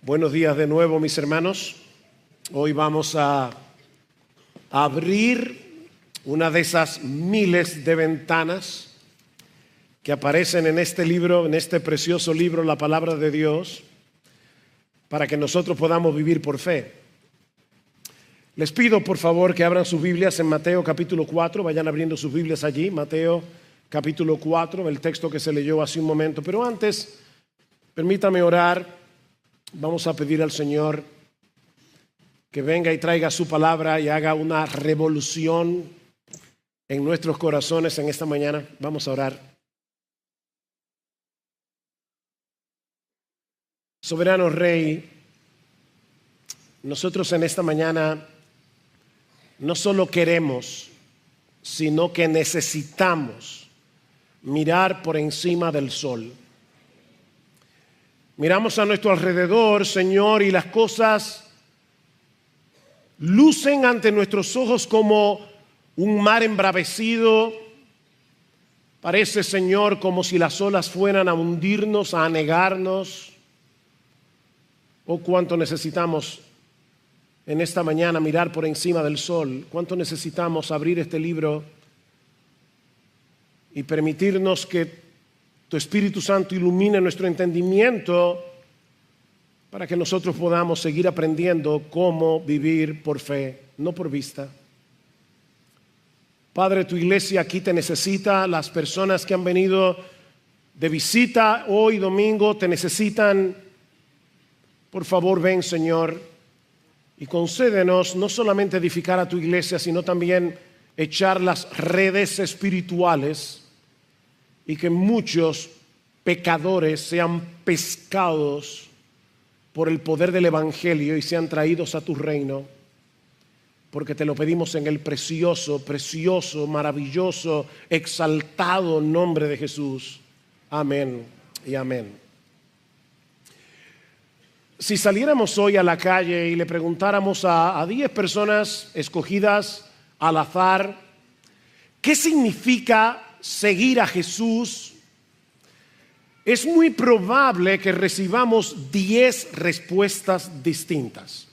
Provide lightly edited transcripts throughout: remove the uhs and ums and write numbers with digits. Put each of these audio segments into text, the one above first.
Buenos días de nuevo, mis hermanos. Hoy vamos a abrir una de esas miles de ventanas que aparecen en este libro, en este precioso libro, la palabra de Dios, para que nosotros podamos vivir por fe. Les pido, por favor, que abran sus Biblias en Mateo capítulo 4, vayan abriendo sus Biblias allí, Mateo capítulo 4, el texto que se leyó hace un momento. Pero antes, permítame orar. Vamos a pedir al Señor que venga y traiga su palabra y haga una revolución en nuestros corazones en esta mañana. Vamos a orar. Soberano Rey, nosotros en esta mañana no solo queremos, sino que necesitamos mirar por encima del sol. Miramos a nuestro alrededor, Señor, y las cosas lucen ante nuestros ojos como un mar embravecido. Parece, Señor, como si las olas fueran a hundirnos, a anegarnos. Oh, cuánto necesitamos en esta mañana mirar por encima del sol. Cuánto necesitamos abrir este libro y permitirnos que tu Espíritu Santo ilumine nuestro entendimiento para que nosotros podamos seguir aprendiendo cómo vivir por fe, no por vista. Padre, tu iglesia aquí te necesita. Las personas que han venido de visita hoy domingo te necesitan. Por favor, ven, Señor, y concédenos no solamente edificar a tu iglesia, sino también echar las redes espirituales y que muchos pecadores sean pescados por el poder del Evangelio y sean traídos a tu reino, porque te lo pedimos en el precioso, maravilloso, exaltado nombre de Jesús. Amén y amén. Si saliéramos hoy a la calle y le preguntáramos a 10 personas escogidas al azar, ¿qué significa seguir a Jesús? Es muy probable que recibamos 10 respuestas distintas.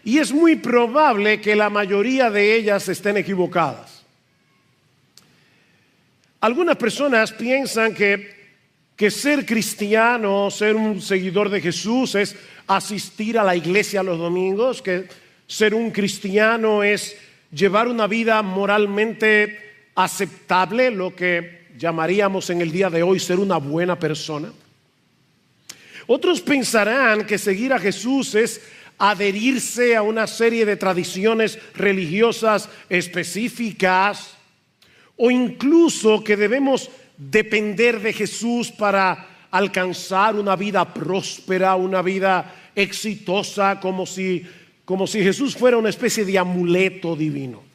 Y es muy probable que la mayoría de ellas estén equivocadas. Algunas personas piensan que ser cristiano, ser un seguidor de Jesús es asistir a la iglesia los domingos, que ser un cristiano es llevar una vida moralmente aceptable, lo que llamaríamos en el día de hoy ser una buena persona. Otros pensarán que seguir a Jesús es adherirse a una serie de tradiciones religiosas específicas, o incluso que debemos depender de Jesús para alcanzar una vida próspera, una vida exitosa, como si Jesús fuera una especie de amuleto divino.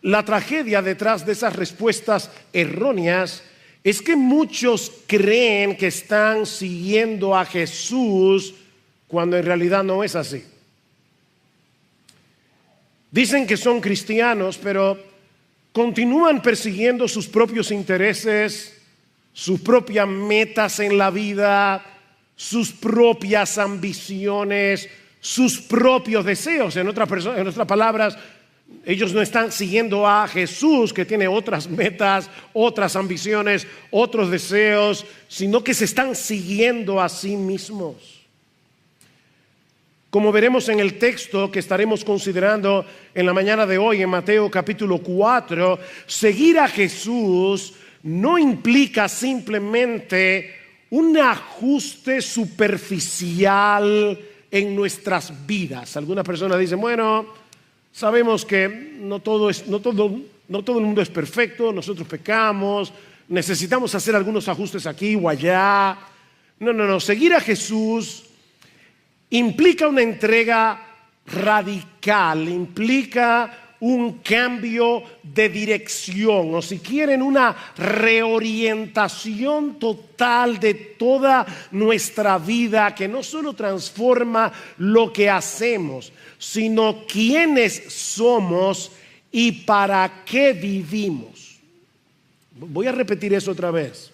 La tragedia detrás de esas respuestas erróneas es que muchos creen que están siguiendo a Jesús cuando en realidad no es así. Dicen que son cristianos, pero continúan persiguiendo sus propios intereses, sus propias metas en la vida, sus propias ambiciones, sus propios deseos. En otras palabras, ellos no están siguiendo a Jesús, que tiene otras metas, otras ambiciones, otros deseos, sino que se están siguiendo a sí mismos. Como veremos en el texto que estaremos considerando en la mañana de hoy, en Mateo capítulo 4, seguir a Jesús no implica simplemente un ajuste superficial en nuestras vidas. Algunas personas dicen, bueno, sabemos que no todo el mundo es perfecto, nosotros pecamos, necesitamos hacer algunos ajustes aquí o allá. No, seguir a Jesús implica una entrega radical, implica un cambio de dirección, o si quieren, una reorientación total de toda nuestra vida, que no solo transforma lo que hacemos, sino quiénes somos y para qué vivimos. Voy a repetir eso otra vez.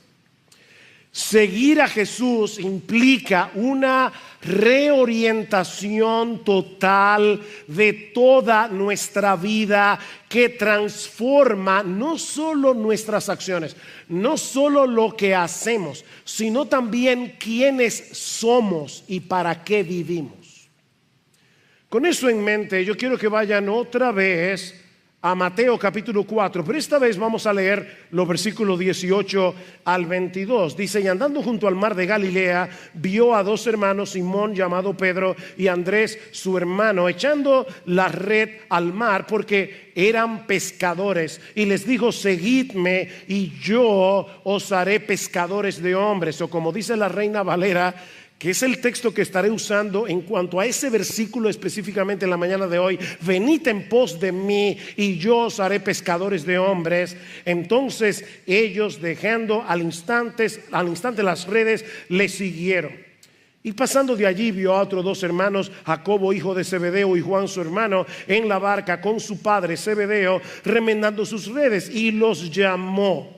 Seguir a Jesús implica una reorientación total de toda nuestra vida que transforma no solo nuestras acciones, no solo lo que hacemos, sino también quiénes somos y para qué vivimos. Con eso en mente, yo quiero que vayan otra vez a Mateo capítulo 4, pero esta vez vamos a leer los versículos 18 al 22. Dice: y andando junto al mar de Galilea, vio a dos hermanos, Simón llamado Pedro y Andrés su hermano, echando la red al mar porque eran pescadores, y les dijo: seguidme y yo os haré pescadores de hombres. O como dice la Reina Valera, que es el texto que estaré usando en cuanto a ese versículo específicamente en la mañana de hoy: venid en pos de mí y yo os haré pescadores de hombres. Entonces ellos, dejando al instante las redes, le siguieron. Y pasando de allí vio a otros dos hermanos, Jacobo hijo de Zebedeo y Juan su hermano, en la barca con su padre Zebedeo, remendando sus redes, y los llamó.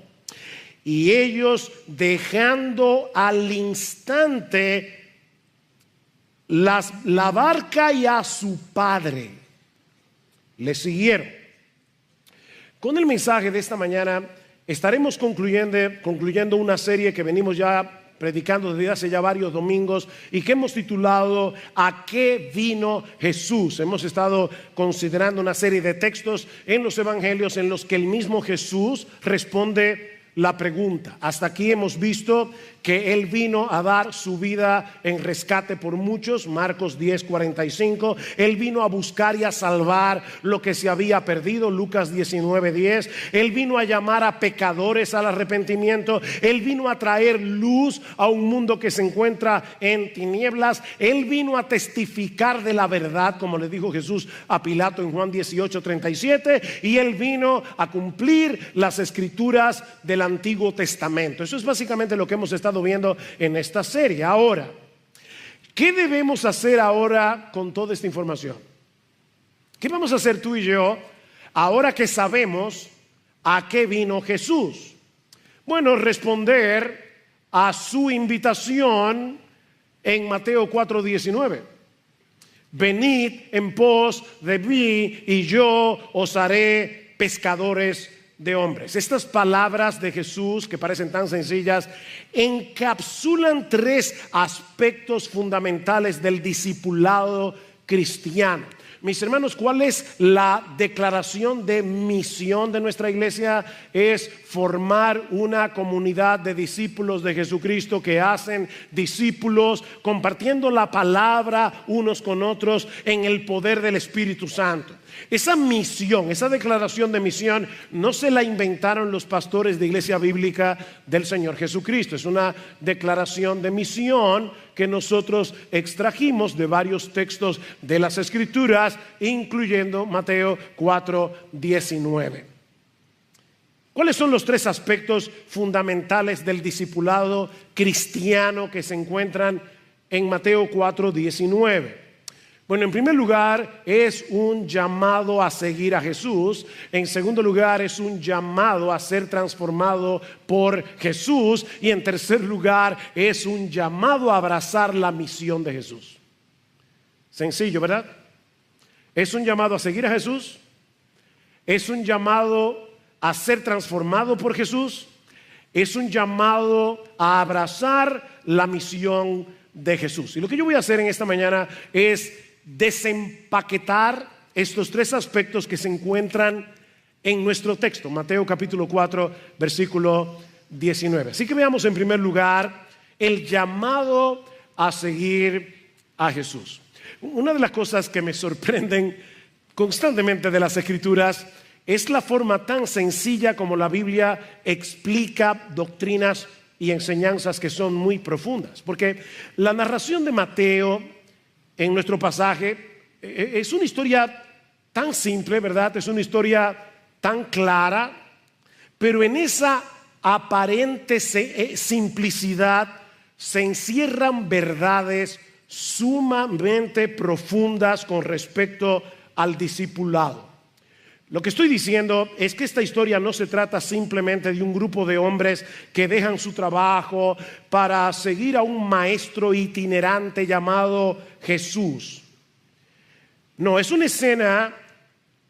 Y ellos, dejando al instante la barca y a su padre, le siguieron. Con el mensaje de esta mañana estaremos concluyendo una serie que venimos ya predicando desde hace ya varios domingos y que hemos titulado ¿A qué vino Jesús? Hemos estado considerando una serie de textos en los evangelios en los que el mismo Jesús responde la pregunta. Hasta aquí hemos visto que Él vino a dar su vida en rescate por muchos, Marcos 10:45. Él vino a buscar y a salvar lo que se había perdido, Lucas 19:10. Él vino a llamar a pecadores al arrepentimiento. Él vino a traer luz a un mundo que se encuentra en tinieblas. Él vino a testificar de la verdad, como le dijo Jesús a Pilato en Juan 18:37. Y Él vino a cumplir las escrituras del Antiguo Testamento. Eso es básicamente lo que hemos estado viendo en esta serie. Ahora, ¿qué debemos hacer ahora con toda esta información? ¿Qué vamos a hacer tú y yo ahora que sabemos a qué vino Jesús? Bueno, responder a su invitación en Mateo 4:19. Venid en pos de mí y yo os haré pescadores de hombres. Estas palabras de Jesús, que parecen tan sencillas, encapsulan tres aspectos fundamentales del discipulado cristiano. Mis hermanos, ¿cuál es la declaración de misión de nuestra iglesia? Es formar una comunidad de discípulos de Jesucristo que hacen discípulos, compartiendo la palabra unos con otros en el poder del Espíritu Santo. Esa misión, esa declaración de misión, no se la inventaron los pastores de Iglesia Bíblica del Señor Jesucristo. Es una declaración de misión que nosotros extrajimos de varios textos de las Escrituras, incluyendo Mateo 4:19. ¿Cuáles son los tres aspectos fundamentales del discipulado cristiano que se encuentran en Mateo 4:19? Bueno, en primer lugar es un llamado a seguir a Jesús. En segundo lugar es un llamado a ser transformado por Jesús. Y en tercer lugar es un llamado a abrazar la misión de Jesús. Sencillo, ¿verdad? Es un llamado a seguir a Jesús. Es un llamado a ser transformado por Jesús. Es un llamado a abrazar la misión de Jesús. Y lo que yo voy a hacer en esta mañana es desempaquetar estos tres aspectos que se encuentran en nuestro texto, Mateo capítulo 4, versículo 19. Así que veamos en primer lugar el llamado a seguir a Jesús. Una de las cosas que me sorprenden constantemente de las Escrituras es la forma tan sencilla como la Biblia explica doctrinas y enseñanzas que son muy profundas. Porque la narración de Mateo en nuestro pasaje es una historia tan simple, ¿verdad? Es una historia tan clara, pero en esa aparente simplicidad se encierran verdades sumamente profundas con respecto al discipulado. Lo que estoy diciendo es que esta historia no se trata simplemente de un grupo de hombres que dejan su trabajo para seguir a un maestro itinerante llamado Jesús. No, es una escena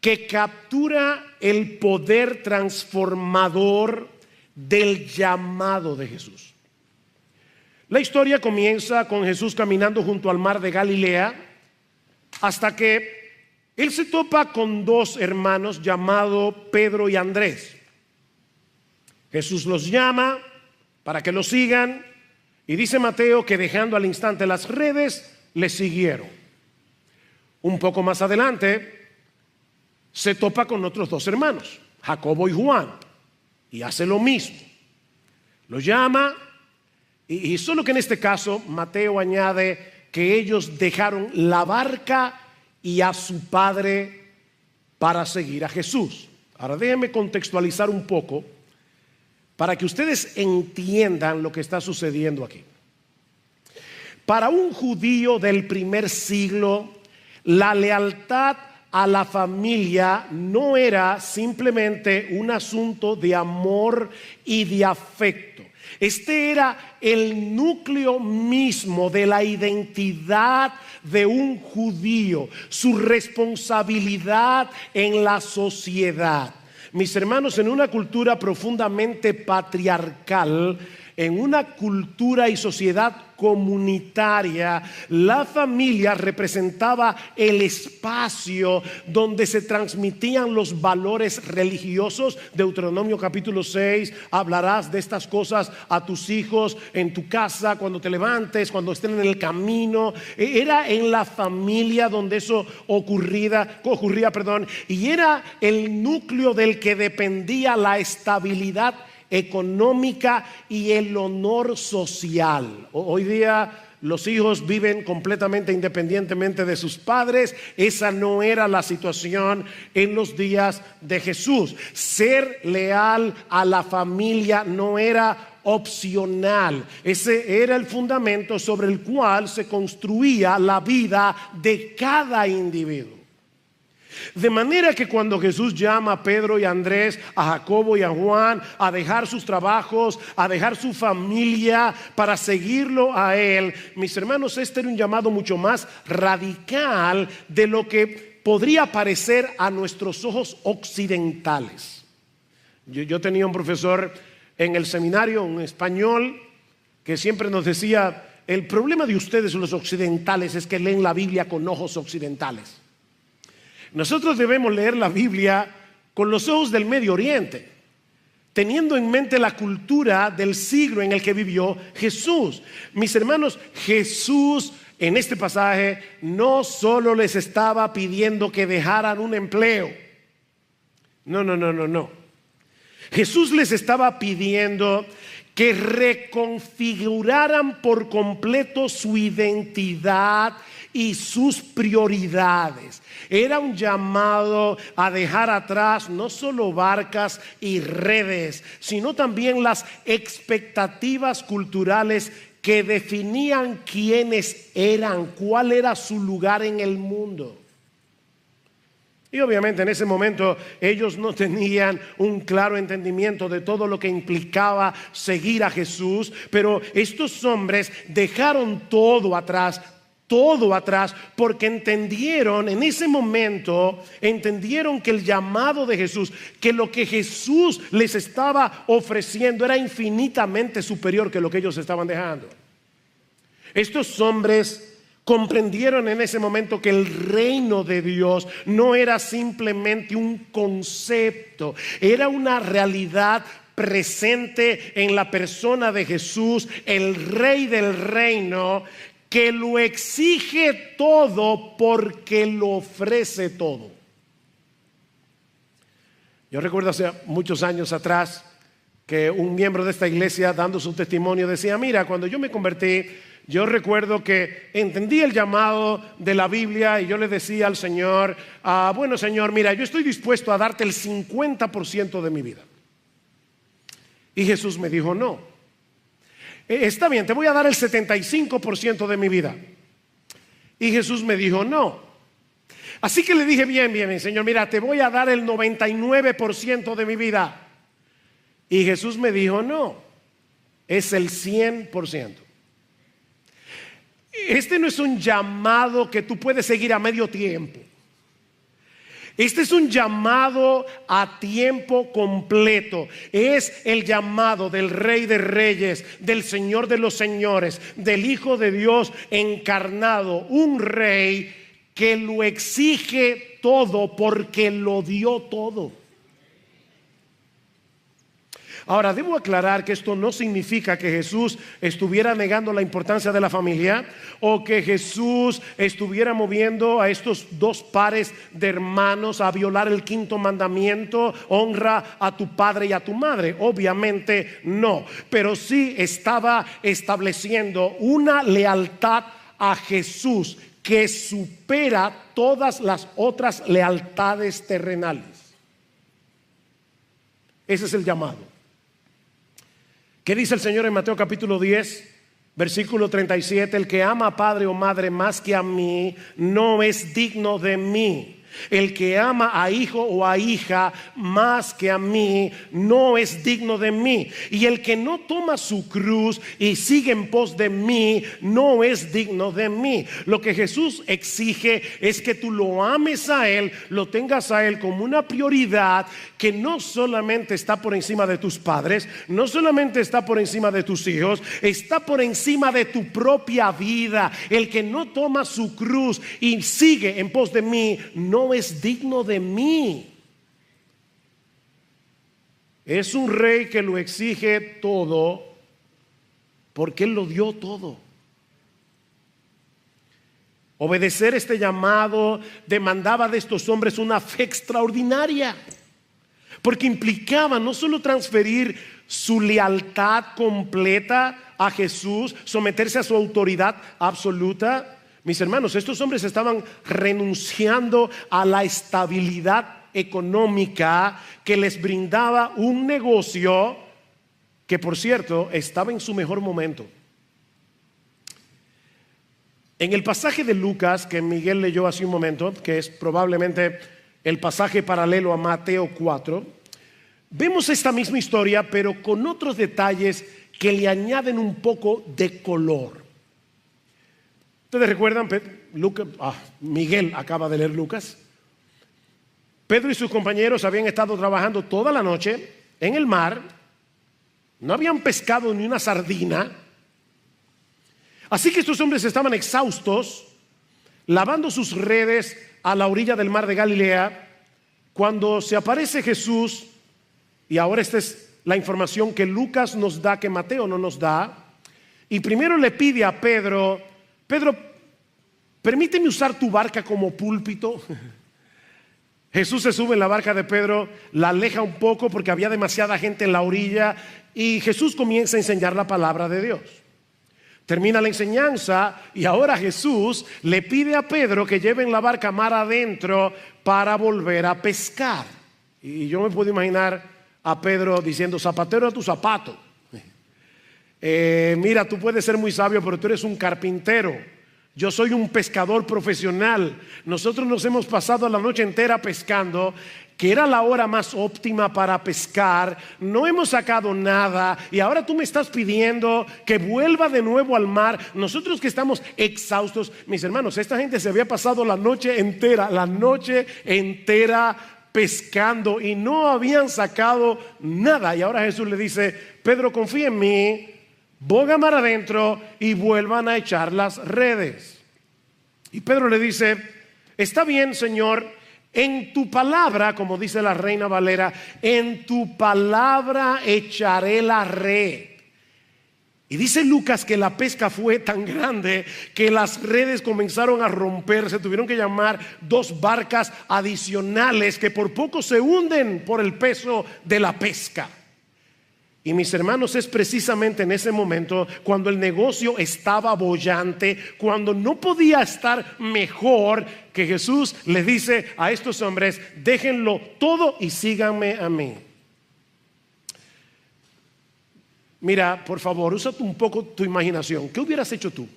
que captura el poder transformador del llamado de Jesús. La historia comienza con Jesús caminando junto al mar de Galilea hasta que Él se topa con dos hermanos llamados Pedro y Andrés. Jesús los llama para que lo sigan y dice Mateo que dejando al instante las redes, le siguieron. Un poco más adelante se topa con otros dos hermanos, Jacobo y Juan, y hace lo mismo. Lo llama y solo que en este caso Mateo añade que ellos dejaron la barca y a su padre para seguir a Jesús. Ahora déjenme contextualizar un poco para que ustedes entiendan lo que está sucediendo aquí. Para un judío del primer siglo, la lealtad a la familia no era simplemente un asunto de amor y de afecto. Este era el núcleo mismo de la identidad de un judío, su responsabilidad en la sociedad. Mis hermanos, en una cultura profundamente patriarcal, en una cultura y sociedad comunitaria, la familia representaba el espacio donde se transmitían los valores religiosos. Deuteronomio capítulo 6, hablarás de estas cosas a tus hijos en tu casa, cuando te levantes, cuando estén en el camino. Era en la familia donde eso ocurría, y era el núcleo del que dependía la estabilidad económica y el honor social. Hoy día los hijos viven completamente independientemente de sus padres. Esa no era la situación en los días de Jesús. Ser leal a la familia no era opcional. Ese era el fundamento sobre el cual se construía la vida de cada individuo. De manera que cuando Jesús llama a Pedro y a Andrés, a Jacobo y a Juan a dejar sus trabajos, a dejar su familia para seguirlo a Él, mis hermanos, este era un llamado mucho más radical de lo que podría parecer a nuestros ojos occidentales. Yo tenía un profesor en el seminario, un español, que siempre nos decía: el problema de ustedes los occidentales es que leen la Biblia con ojos occidentales. Nosotros debemos leer la Biblia con los ojos del Medio Oriente, teniendo en mente la cultura del siglo en el que vivió Jesús. Mis hermanos, Jesús en este pasaje no solo les estaba pidiendo que dejaran un empleo. No. Jesús les estaba pidiendo que reconfiguraran por completo su identidad y sus prioridades. Era un llamado a dejar atrás no solo barcas y redes, sino también las expectativas culturales que definían quiénes eran, cuál era su lugar en el mundo. Y obviamente en ese momento ellos no tenían un claro entendimiento de todo lo que implicaba seguir a Jesús, pero estos hombres dejaron todo atrás, porque entendieron en ese momento, entendieron que el llamado de Jesús, que lo que Jesús les estaba ofreciendo era infinitamente superior que lo que ellos estaban dejando. Estos hombres comprendieron en ese momento que el reino de Dios no era simplemente un concepto, era una realidad presente en la persona de Jesús, el Rey del reino, que lo exige todo porque lo ofrece todo. Yo recuerdo hace muchos años atrás que un miembro de esta iglesia, dando su testimonio, decía: mira, cuando yo me convertí, yo recuerdo que entendí el llamado de la Biblia y yo le decía al Señor: bueno, Señor, mira, yo estoy dispuesto a darte el 50% de mi vida. Y Jesús me dijo: no, está bien, te voy a dar el 75% de mi vida. Y Jesús me dijo: no, Así que le dije, bien, Señor, mira, te voy a dar el 99% de mi vida. Y Jesús me dijo, no, es el 100%. Este no es un llamado que tú puedes seguir a medio tiempo. Este es un llamado a tiempo completo. Es el llamado del Rey de Reyes, del Señor de los Señores, del Hijo de Dios encarnado. Un Rey que lo exige todo porque lo dio todo. Ahora, debo aclarar que esto no significa que Jesús estuviera negando la importancia de la familia o que Jesús estuviera moviendo a estos dos pares de hermanos a violar el quinto mandamiento: honra a tu padre y a tu madre. Obviamente no, pero sí estaba estableciendo una lealtad a Jesús que supera todas las otras lealtades terrenales. Ese es el llamado. ¿Qué dice el Señor en Mateo capítulo 10, versículo 37? El que ama a padre o madre más que a mí no es digno de mí. El que ama a hijo o a hija más que a mí no es digno de mí. Y el que no toma su cruz y sigue en pos de mí no es digno de mí. Lo que Jesús exige es que tú lo ames a Él, lo tengas a Él como una prioridad que no solamente está por encima de tus padres, no solamente está por encima de tus hijos, está por encima de tu propia vida. El que no toma su cruz y sigue en pos de mí no es digno de mí. Es un rey que lo exige todo porque Él lo dio todo. Obedecer este llamado demandaba de estos hombres una fe extraordinaria, porque implicaba no solo transferir su lealtad completa a Jesús, someterse a su autoridad absoluta. Mis hermanos, estos hombres estaban renunciando a la estabilidad económica que les brindaba un negocio que, por cierto, estaba en su mejor momento. En el pasaje de Lucas que Miguel leyó hace un momento, que es probablemente el pasaje paralelo a Mateo 4, vemos esta misma historia, pero con otros detalles que le añaden un poco de color. ¿Ustedes recuerdan? Miguel acaba de leer Lucas. Pedro y sus compañeros habían estado trabajando toda la noche en el mar. No habían pescado ni una sardina. Así que estos hombres estaban exhaustos, lavando sus redes a la orilla del mar de Galilea, cuando se aparece Jesús. Y ahora esta es la información que Lucas nos da, que Mateo no nos da. Y primero le pide a Pedro: Pedro, permíteme usar tu barca como púlpito. Jesús se sube en la barca de Pedro, la aleja un poco porque había demasiada gente en la orilla, y Jesús comienza a enseñar la palabra de Dios. Termina la enseñanza y ahora Jesús le pide a Pedro que lleven la barca mar adentro para volver a pescar. Y yo me puedo imaginar a Pedro diciendo: zapatero a tu zapato. Mira, tú puedes ser muy sabio, pero tú eres un carpintero. Yo soy un pescador profesional. Nosotros nos hemos pasado la noche entera pescando, que era la hora más óptima para pescar. No hemos sacado nada y ahora tú me estás pidiendo que vuelva de nuevo al mar. Nosotros que estamos exhaustos. Mis hermanos, esta gente se había pasado la noche entera pescando y no habían sacado nada. Y ahora Jesús le dice: Pedro, confía en mí, boga mar adentro y vuelvan a echar las redes. Y Pedro le dice: está bien, Señor, en tu palabra, como dice la Reina Valera, en tu palabra echaré la red. Y dice Lucas que la pesca fue tan grande que las redes comenzaron a romperse. Tuvieron que llamar 2 barcas adicionales que por poco se hunden por el peso de la pesca. Y mis hermanos, es precisamente en ese momento, cuando el negocio estaba boyante, cuando no podía estar mejor, que Jesús les dice a estos hombres: déjenlo todo y síganme a mí. Mira, por favor, usa un poco tu imaginación. ¿Qué hubieras hecho tú?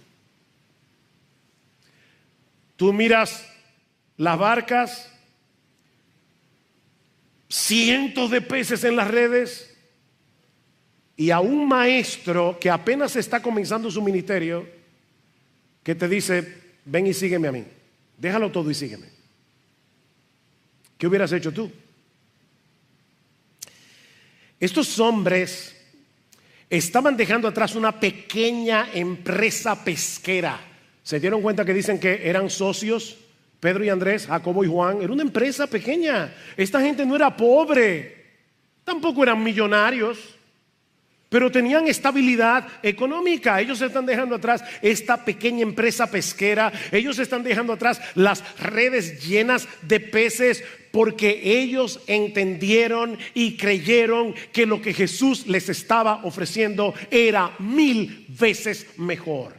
Tú miras las barcas, cientos de peces en las redes, y a un maestro que apenas está comenzando su ministerio, que te dice: ven y sígueme a mí, déjalo todo y sígueme. ¿Qué hubieras hecho tú? Estos hombres estaban dejando atrás una pequeña empresa pesquera. ¿Se dieron cuenta que dicen que eran socios? Pedro y Andrés, Jacobo y Juan. Era una empresa pequeña. Esta gente no era pobre, tampoco eran millonarios, pero tenían estabilidad económica. Ellos están dejando atrás esta pequeña empresa pesquera. Ellos están dejando atrás las redes llenas de peces, porque ellos entendieron y creyeron que lo que Jesús les estaba ofreciendo era 1000 veces mejor.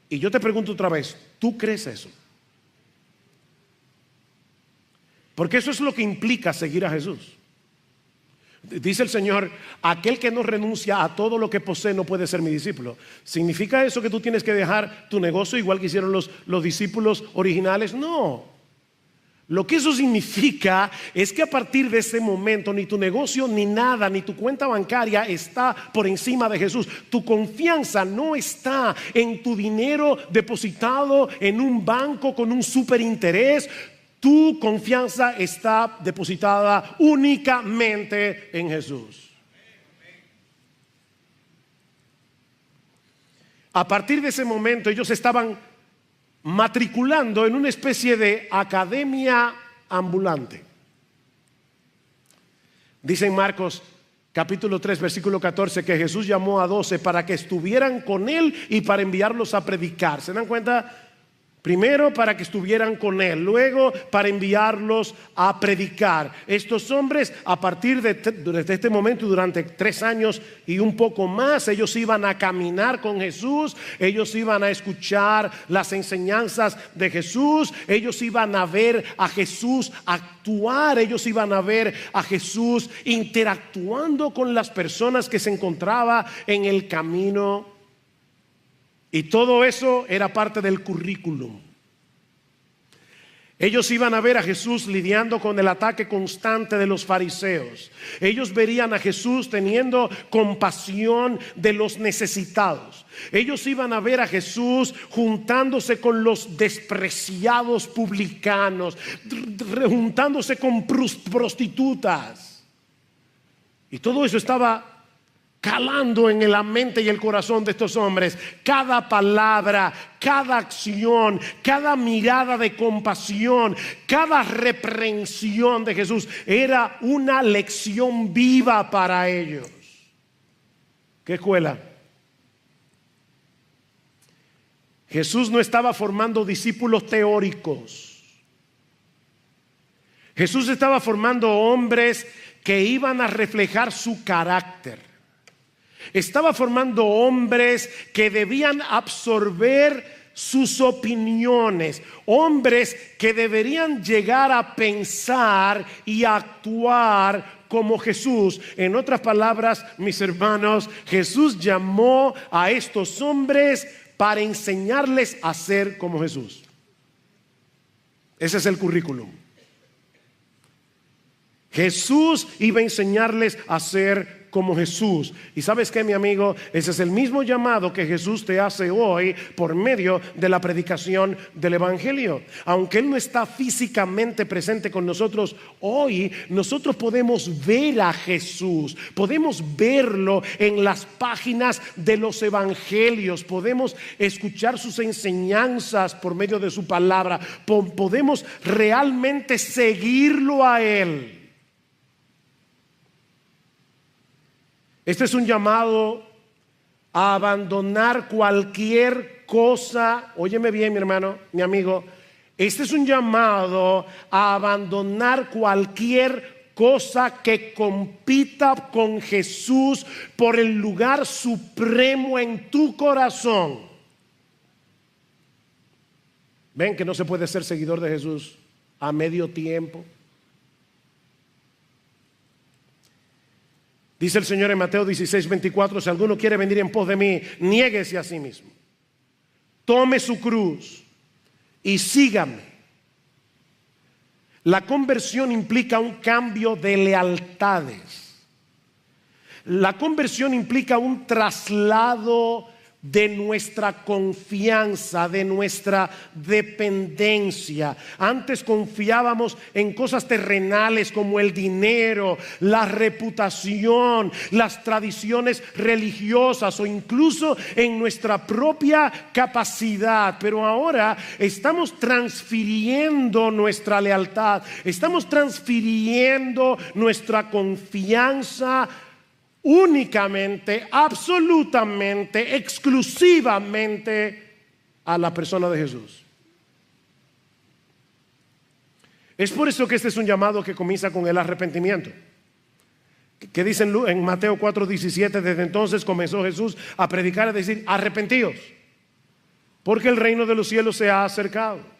Y yo te pregunto otra vez, ¿tú crees eso? Porque eso es lo que implica seguir a Jesús. Dice el Señor: aquel que no renuncia a todo lo que posee no puede ser mi discípulo. ¿Significa eso que tú tienes que dejar tu negocio igual que hicieron los discípulos originales? No. Lo que eso significa es que a partir de ese momento ni tu negocio, ni nada, ni tu cuenta bancaria está por encima de Jesús. Tu confianza no está en tu dinero depositado en un banco con un superinterés. Tu confianza está depositada únicamente en Jesús. A partir de ese momento ellos estaban matriculando en una especie de academia ambulante. Dice en Marcos capítulo 3 versículo 14 que Jesús llamó a 12 para que estuvieran con él y para enviarlos a predicar. ¿Se dan cuenta? Primero para que estuvieran con él, luego para enviarlos a predicar. Estos hombres, a partir de este momento, durante 3 años y un poco más, ellos iban a caminar con Jesús, ellos iban a escuchar las enseñanzas de Jesús, ellos iban a ver a Jesús actuar, ellos iban a ver a Jesús interactuando con las personas que se encontraban en el camino. Y todo eso era parte del currículum. Ellos iban a ver a Jesús lidiando con el ataque constante de los fariseos. Ellos verían a Jesús teniendo compasión de los necesitados. Ellos iban a ver a Jesús juntándose con los despreciados publicanos, juntándose con prostitutas. Y todo eso estaba calando en la mente y el corazón de estos hombres. Cada palabra, cada acción, cada mirada de compasión, cada reprensión de Jesús era una lección viva para ellos. ¿Qué escuela? Jesús no estaba formando discípulos teóricos. Jesús estaba formando hombres que iban a reflejar su carácter. Estaba formando hombres que debían absorber sus opiniones, hombres que deberían llegar a pensar y actuar como Jesús. En otras palabras, mis hermanos, Jesús llamó a estos hombres para enseñarles a ser como Jesús. Ese es el currículum. Jesús iba a enseñarles a ser como Jesús. Y ¿sabes qué, mi amigo? Ese es el mismo llamado que Jesús te hace hoy por medio de la predicación del Evangelio. Aunque Él no está físicamente presente con nosotros hoy, nosotros podemos ver a Jesús, podemos verlo en las páginas de los Evangelios, podemos escuchar sus enseñanzas por medio de su palabra, podemos realmente seguirlo a Él. Este es un llamado a abandonar cualquier cosa. Óyeme bien, mi hermano, mi amigo. Este es un llamado a abandonar cualquier cosa que compita con Jesús por el lugar supremo en tu corazón. Ven que no se puede ser seguidor de Jesús a medio tiempo. Dice el Señor en Mateo 16:24, si alguno quiere venir en pos de mí, niéguese a sí mismo, tome su cruz y sígame. La conversión implica un cambio de lealtades. La conversión implica un traslado de nuestra confianza, de nuestra dependencia. Antes confiábamos en cosas terrenales como el dinero, la reputación, las tradiciones religiosas o incluso en nuestra propia capacidad. Pero ahora estamos transfiriendo nuestra lealtad, estamos transfiriendo nuestra confianza únicamente, absolutamente, exclusivamente a la persona de Jesús. Es por eso que este es un llamado que comienza con el arrepentimiento. Que dicen en Mateo 4:17, desde entonces comenzó Jesús a predicar, a decir: arrepentíos, porque el reino de los cielos se ha acercado.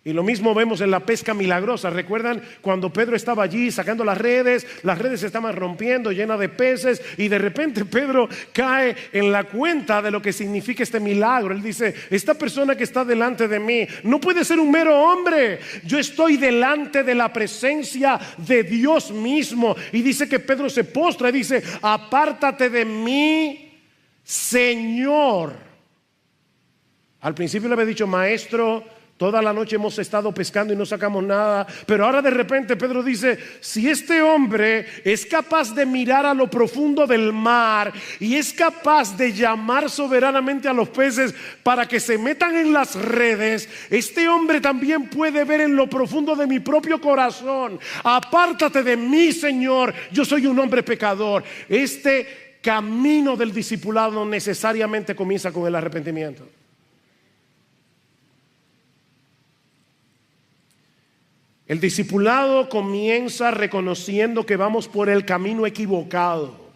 Y lo mismo vemos en la pesca milagrosa. ¿Recuerdan cuando Pedro estaba allí sacando las redes? Las redes se estaban rompiendo, llenas de peces, y de repente Pedro cae en la cuenta de lo que significa este milagro. Él dice: esta persona que está delante de mí no puede ser un mero hombre. Yo estoy delante de la presencia de Dios mismo. Y dice que Pedro se postra y dice: apártate de mí, Señor. Al principio le había dicho: maestro, toda la noche hemos estado pescando y no sacamos nada. Pero ahora de repente Pedro dice: si este hombre es capaz de mirar a lo profundo del mar y es capaz de llamar soberanamente a los peces para que se metan en las redes, este hombre también puede ver en lo profundo de mi propio corazón. Apártate de mí, Señor, yo soy un hombre pecador. Este camino del discipulado necesariamente comienza con el arrepentimiento. El discipulado comienza reconociendo que vamos por el camino equivocado.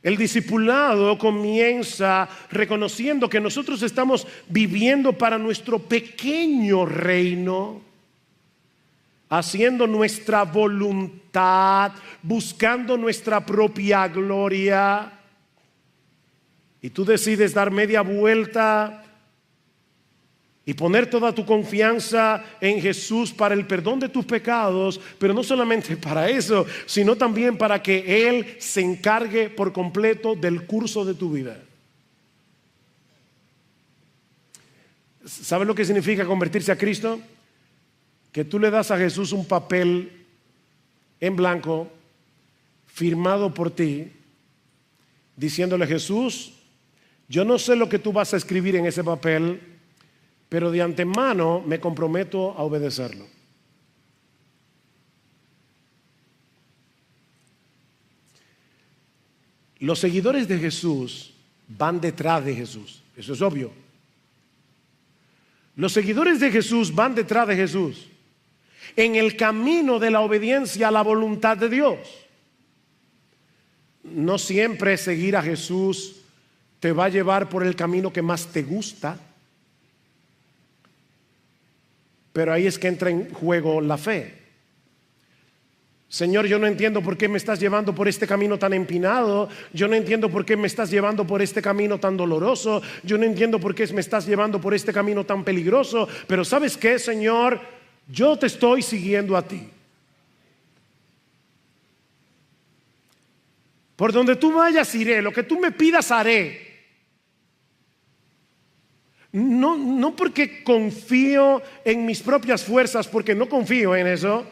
El discipulado comienza reconociendo que nosotros estamos viviendo para nuestro pequeño reino, haciendo nuestra voluntad, buscando nuestra propia gloria. Y tú decides dar media vuelta y poner toda tu confianza en Jesús para el perdón de tus pecados, pero no solamente para eso, sino también para que Él se encargue por completo del curso de tu vida. ¿Sabes lo que significa convertirse a Cristo? Que tú le das a Jesús un papel en blanco, firmado por ti, diciéndole: Jesús, yo no sé lo que tú vas a escribir en ese papel, pero de antemano me comprometo a obedecerlo. Los seguidores de Jesús van detrás de Jesús. Eso es obvio. Los seguidores de Jesús van detrás de Jesús en el camino de la obediencia a la voluntad de Dios. No siempre seguir a Jesús te va a llevar por el camino que más te gusta. Pero ahí es que entra en juego la fe. Señor, yo no entiendo por qué me estás llevando por este camino tan empinado. Yo no entiendo por qué me estás llevando por este camino tan doloroso. Yo no entiendo por qué me estás llevando por este camino tan peligroso. Pero ¿sabes qué, Señor? Yo te estoy siguiendo a ti. Por donde tú vayas iré, lo que tú me pidas haré. No porque confío en mis propias fuerzas, porque no confío en eso.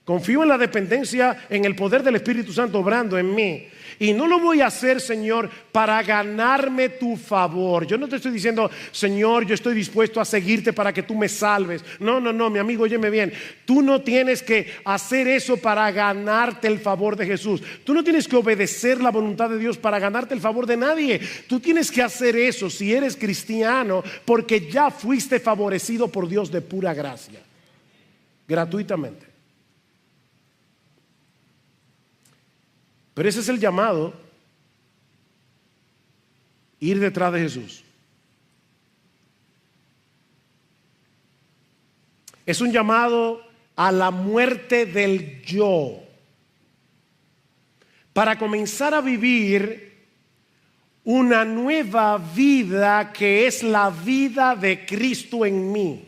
Confío en la dependencia, en el poder del Espíritu Santo obrando en mí. Y no lo voy a hacer, Señor, para ganarme tu favor. Yo no te estoy diciendo: Señor, yo estoy dispuesto a seguirte para que tú me salves. No, mi amigo, óyeme bien. Tú no tienes que hacer eso para ganarte el favor de Jesús. Tú no tienes que obedecer la voluntad de Dios para ganarte el favor de nadie. Tú tienes que hacer eso, si eres cristiano, porque ya fuiste favorecido por Dios de pura gracia, gratuitamente. Pero ese es el llamado: ir detrás de Jesús. Es un llamado a la muerte del yo, para comenzar a vivir una nueva vida que es la vida de Cristo en mí.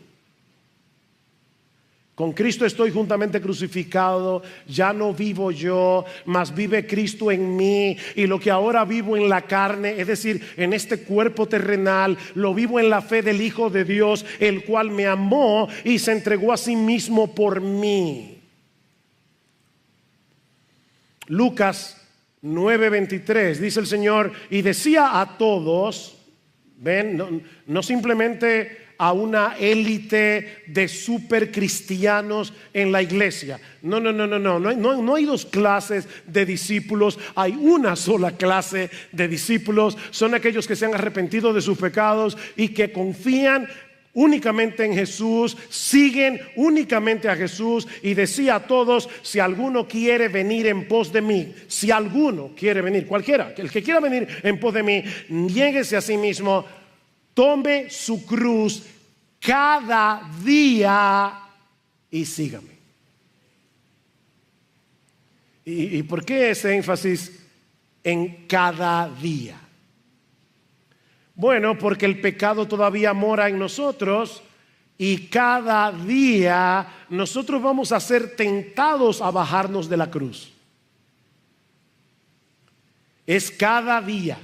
Con Cristo estoy juntamente crucificado, ya no vivo yo, mas vive Cristo en mí. Y lo que ahora vivo en la carne, es decir, en este cuerpo terrenal, lo vivo en la fe del Hijo de Dios, el cual me amó y se entregó a sí mismo por mí. Lucas 9:23 dice el Señor, y decía a todos, ven, no simplemente a una élite de super cristianos en la iglesia. No hay dos clases de discípulos, hay una sola clase de discípulos. Son aquellos que se han arrepentido de sus pecados y que confían únicamente en Jesús, siguen únicamente a Jesús. Y decía a todos, si alguno quiere venir en pos de mí, si alguno quiere venir, cualquiera, el que quiera venir en pos de mí, niéguese a sí mismo, tome su cruz cada día y sígame. ¿Y por qué ese énfasis en cada día? Bueno, porque el pecado todavía mora en nosotros y cada día nosotros vamos a ser tentados a bajarnos de la cruz. Es cada día.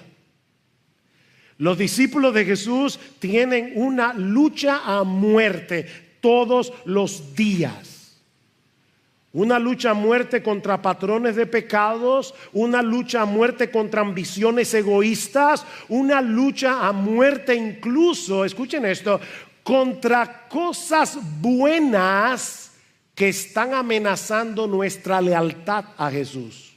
Los discípulos de Jesús tienen una lucha a muerte todos los días. Una lucha a muerte contra patrones de pecados, una lucha a muerte contra ambiciones egoístas, una lucha a muerte incluso, escuchen esto, contra cosas buenas que están amenazando nuestra lealtad a Jesús.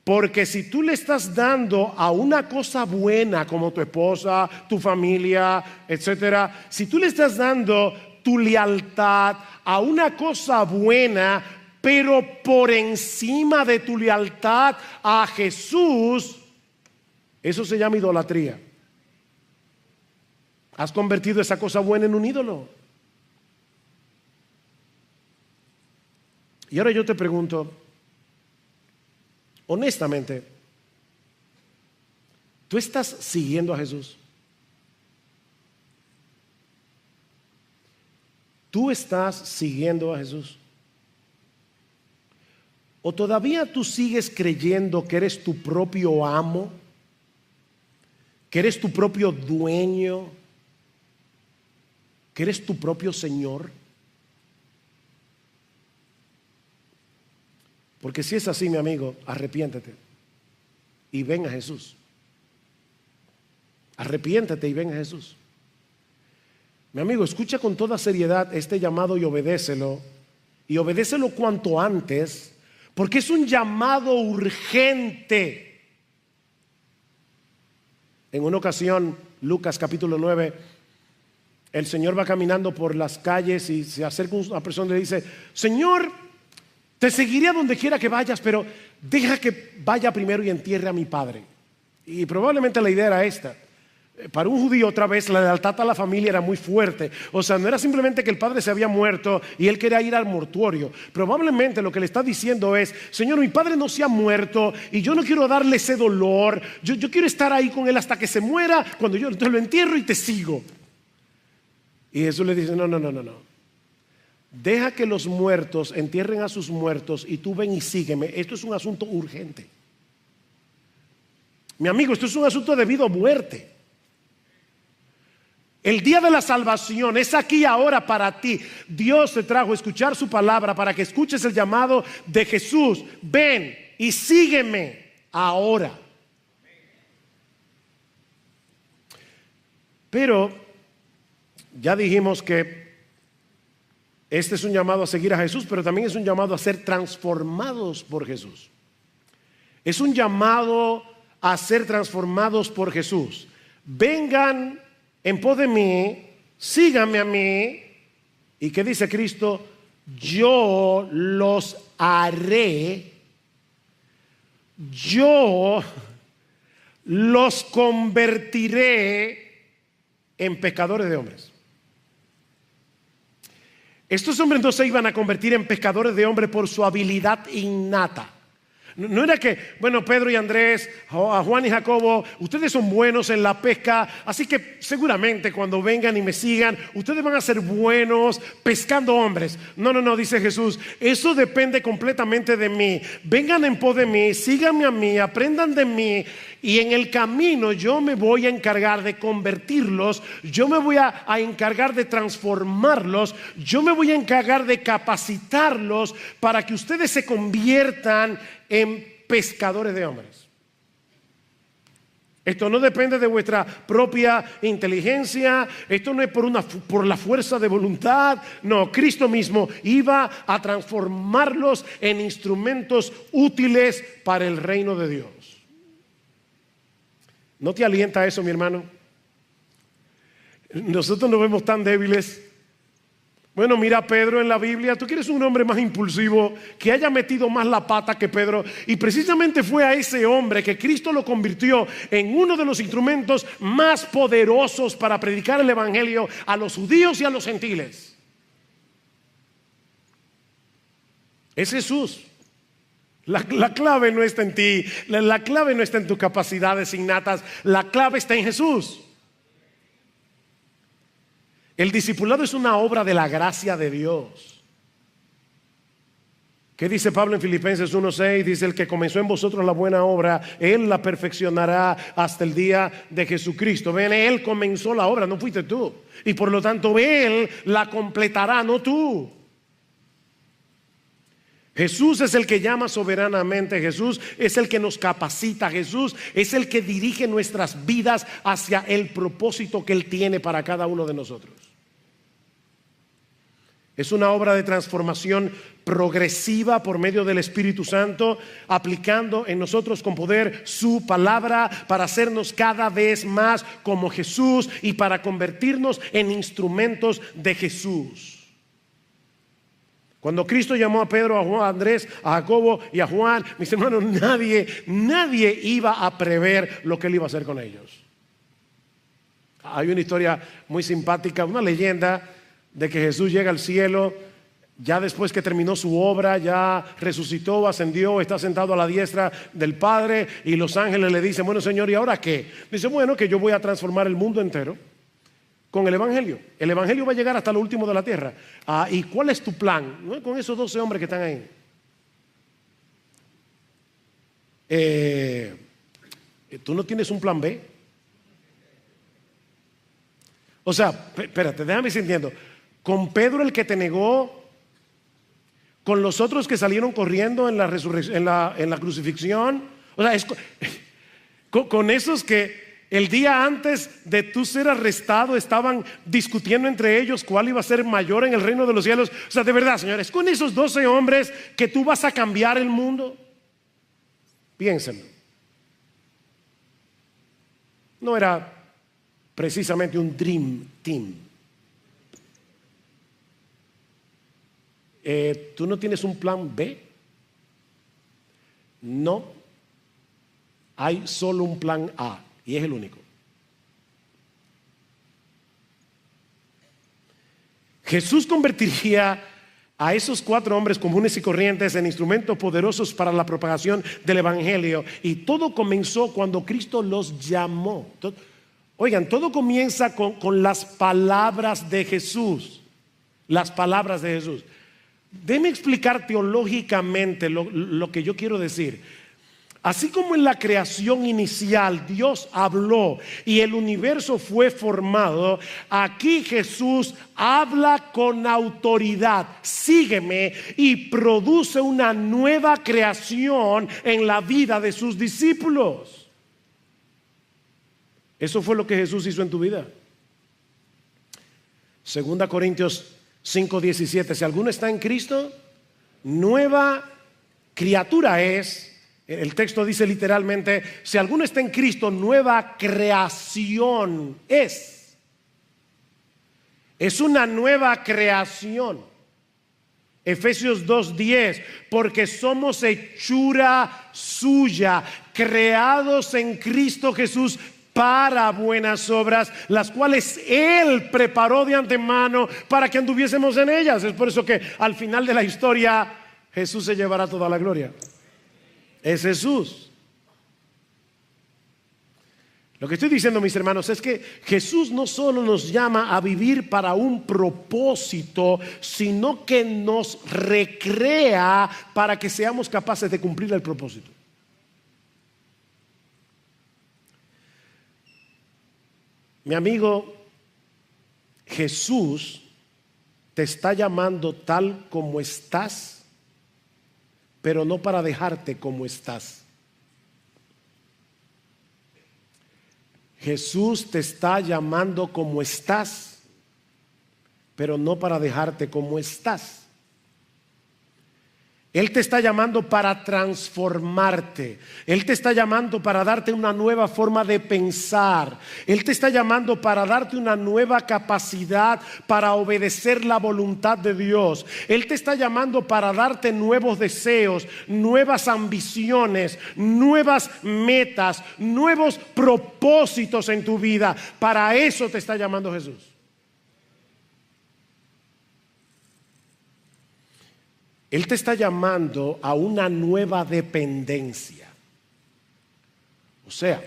Porque si tú le estás dando a una cosa buena como tu esposa, tu familia, etcétera, si tú le estás dando tu lealtad a una cosa buena, pero por encima de tu lealtad a Jesús, eso se llama idolatría. Has convertido esa cosa buena en un ídolo. Y ahora yo te pregunto, honestamente, ¿tú estás siguiendo a Jesús? ¿Tú estás siguiendo a Jesús? ¿O todavía tú sigues creyendo que eres tu propio amo? ¿Que eres tu propio dueño? ¿Que eres tu propio Señor? Porque si es así, mi amigo, arrepiéntete y ven a Jesús. Arrepiéntete y ven a Jesús. Mi amigo, escucha con toda seriedad este llamado y obedécelo. Y obedécelo cuanto antes, porque es un llamado urgente. En una ocasión, Lucas capítulo 9, el Señor va caminando por las calles y se acerca una persona y le dice: Señor, te seguiré a donde quiera que vayas, pero deja que vaya primero y entierre a mi padre. Y probablemente la idea era esta. Para un judío, otra vez, la lealtad a la familia era muy fuerte. O sea, no era simplemente que el padre se había muerto y él quería ir al mortuorio. Probablemente lo que le está diciendo es: Señor, mi padre no se ha muerto y yo no quiero darle ese dolor. Yo quiero estar ahí con él hasta que se muera. Cuando yo te lo entierro y te sigo. Y Jesús le dice: no. Deja que los muertos entierren a sus muertos y tú ven y sígueme. Esto es un asunto urgente. Mi amigo, esto es un asunto de vida o muerte. El día de la salvación es aquí ahora para ti. Dios te trajo a escuchar su palabra para que escuches el llamado de Jesús. Ven y sígueme ahora. Pero ya dijimos que este es un llamado a seguir a Jesús, pero también es un llamado a ser transformados por Jesús. Es un llamado a ser transformados por Jesús. Vengan en pos de mí, síganme a mí. ¿Y qué dice Cristo? Yo los haré. Yo los convertiré en pescadores de hombres. Estos hombres no se iban a convertir en pescadores de hombres por su habilidad innata. No era que, bueno, Pedro y Andrés, a Juan y Jacobo, ustedes son buenos en la pesca, así que seguramente cuando vengan y me sigan, ustedes van a ser buenos pescando hombres. No, dice Jesús, eso depende completamente de mí. Vengan en pos de mí, síganme a mí, aprendan de mí, y en el camino yo me voy a encargar de convertirlos, yo me voy a encargar de transformarlos, yo me voy a encargar de capacitarlos para que ustedes se conviertan en pescadores de hombres. Esto no depende de vuestra propia inteligencia, esto no es por la fuerza de voluntad. No, Cristo mismo iba a transformarlos en instrumentos útiles para el reino de Dios. ¿No te alienta eso, mi hermano? Nosotros nos vemos tan débiles. Bueno, mira a Pedro en la Biblia. Tú quieres un hombre más impulsivo, que haya metido más la pata que Pedro. Y precisamente fue a ese hombre que Cristo lo convirtió en uno de los instrumentos más poderosos para predicar el evangelio a los judíos y a los gentiles. Es Jesús. La clave no está en ti, la clave no está en tus capacidades innatas, la clave está en Jesús. El discipulado es una obra de la gracia de Dios. ¿Qué dice Pablo en Filipenses 1:6? Dice: el que comenzó en vosotros la buena obra, Él la perfeccionará hasta el día de Jesucristo. Ven, Él comenzó la obra, no fuiste tú, y por lo tanto Él la completará, no tú. Jesús es el que llama soberanamente, Jesús es el que nos capacita, Jesús es el que dirige nuestras vidas hacia el propósito que Él tiene para cada uno de nosotros. Es una obra de transformación progresiva por medio del Espíritu Santo, aplicando en nosotros con poder su palabra para hacernos cada vez más como Jesús y para convertirnos en instrumentos de Jesús. Cuando Cristo llamó a Pedro, a Juan, a Andrés, a Jacobo y a Juan, mis hermanos, nadie iba a prever lo que Él iba a hacer con ellos. Hay una historia muy simpática, una leyenda de que Jesús llega al cielo, ya después que terminó su obra, ya resucitó, ascendió, está sentado a la diestra del Padre, y los ángeles le dicen: bueno, Señor, ¿y ahora qué? Dice: bueno, que yo voy a transformar el mundo entero con el evangelio. El evangelio va a llegar hasta lo último de la tierra. ¿Y cuál es tu plan? ¿No? Con esos 12 hombres que están ahí. ¿Tú no tienes un plan B? O sea, espérate, déjame ir sintiendo. Con Pedro, el que te negó, con los otros que salieron corriendo en la crucifixión, o sea, con esos que el día antes de tú ser arrestado estaban discutiendo entre ellos cuál iba a ser mayor en el reino de los cielos. O sea, de verdad, señores, con esos 12 hombres que tú vas a cambiar el mundo. Piénsenlo. No era precisamente un dream team. ¿Tú no tienes un plan B? No. Hay solo un plan A. Y es el único. Jesús convertiría a esos 4 hombres comunes y corrientes en instrumentos poderosos para la propagación del evangelio. Y todo comenzó cuando Cristo los llamó. Oigan, todo comienza con las palabras de Jesús. Las palabras de Jesús. Déjeme explicar teológicamente lo que yo quiero decir. Así como en la creación inicial Dios habló y el universo fue formado, aquí Jesús habla con autoridad: sígueme, y produce una nueva creación en la vida de sus discípulos. Eso fue lo que Jesús hizo en tu vida. 2 Corintios 5:17: si alguno está en Cristo, nueva criatura es. El texto dice literalmente: si alguno está en Cristo, nueva creación es. Es una nueva creación. Efesios 2:10: porque somos hechura suya, creados en Cristo Jesús para buenas obras, las cuales Él preparó de antemano para que anduviésemos en ellas. Es por eso que al final de la historia Jesús se llevará toda la gloria. es Jesús. Lo que estoy diciendo, mis hermanos, es que Jesús no solo nos llama a vivir para un propósito, sino que nos recrea para que seamos capaces de cumplir el propósito. Mi amigo, Jesús te está llamando tal como estás, pero no para dejarte como estás. Jesús te está llamando como estás, pero no para dejarte como estás. Él te está llamando para transformarte. Él te está llamando para darte una nueva forma de pensar. Él te está llamando para darte una nueva capacidad para obedecer la voluntad de Dios. Él te está llamando para darte nuevos deseos, nuevas ambiciones, nuevas metas, nuevos propósitos en tu vida. Para eso te está llamando Jesús. Él te está llamando a una nueva dependencia. O sea,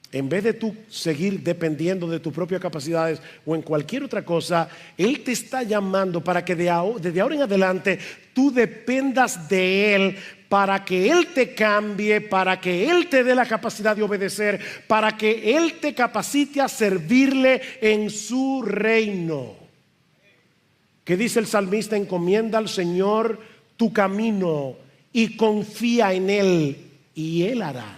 en vez de tú seguir dependiendo de tus propias capacidades o en cualquier otra cosa, Él te está llamando para que desde ahora en adelante tú dependas de Él, para que Él te cambie, para que Él te dé la capacidad de obedecer, para que Él te capacite a servirle en su reino. ¿Qué dice el salmista? Encomienda al Señor tu camino y confía en Él y Él hará.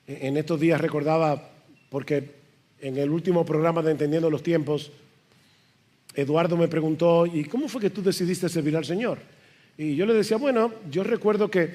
En estos días recordaba, porque en el último programa de Entendiendo los Tiempos, Eduardo me preguntó: ¿y cómo fue que tú decidiste servir al Señor? Y yo le decía, bueno, yo recuerdo que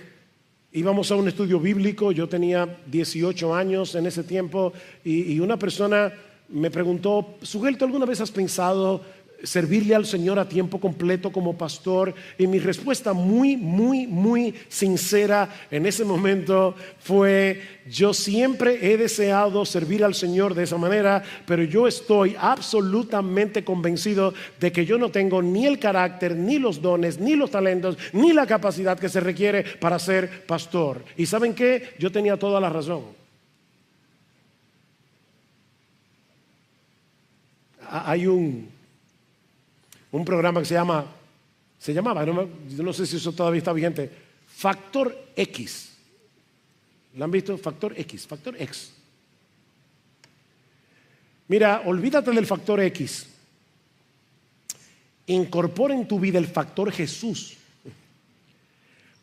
íbamos a un estudio bíblico, yo tenía 18 años en ese tiempo, y una persona me preguntó: Sugelto, ¿alguna vez has pensado servirle al Señor a tiempo completo como pastor? Y mi respuesta muy sincera en ese momento fue: yo siempre he deseado servir al Señor de esa manera, pero yo estoy absolutamente convencido de que yo no tengo ni el carácter, ni los dones, ni los talentos, ni la capacidad que se requiere para ser pastor. ¿Y saben qué? Yo tenía toda la razón. Hay un programa que se llamaba, yo no sé si eso todavía está vigente, Factor X. ¿Lo han visto? Factor X, Factor X. Mira, olvídate del factor X. Incorpora en tu vida el factor Jesús.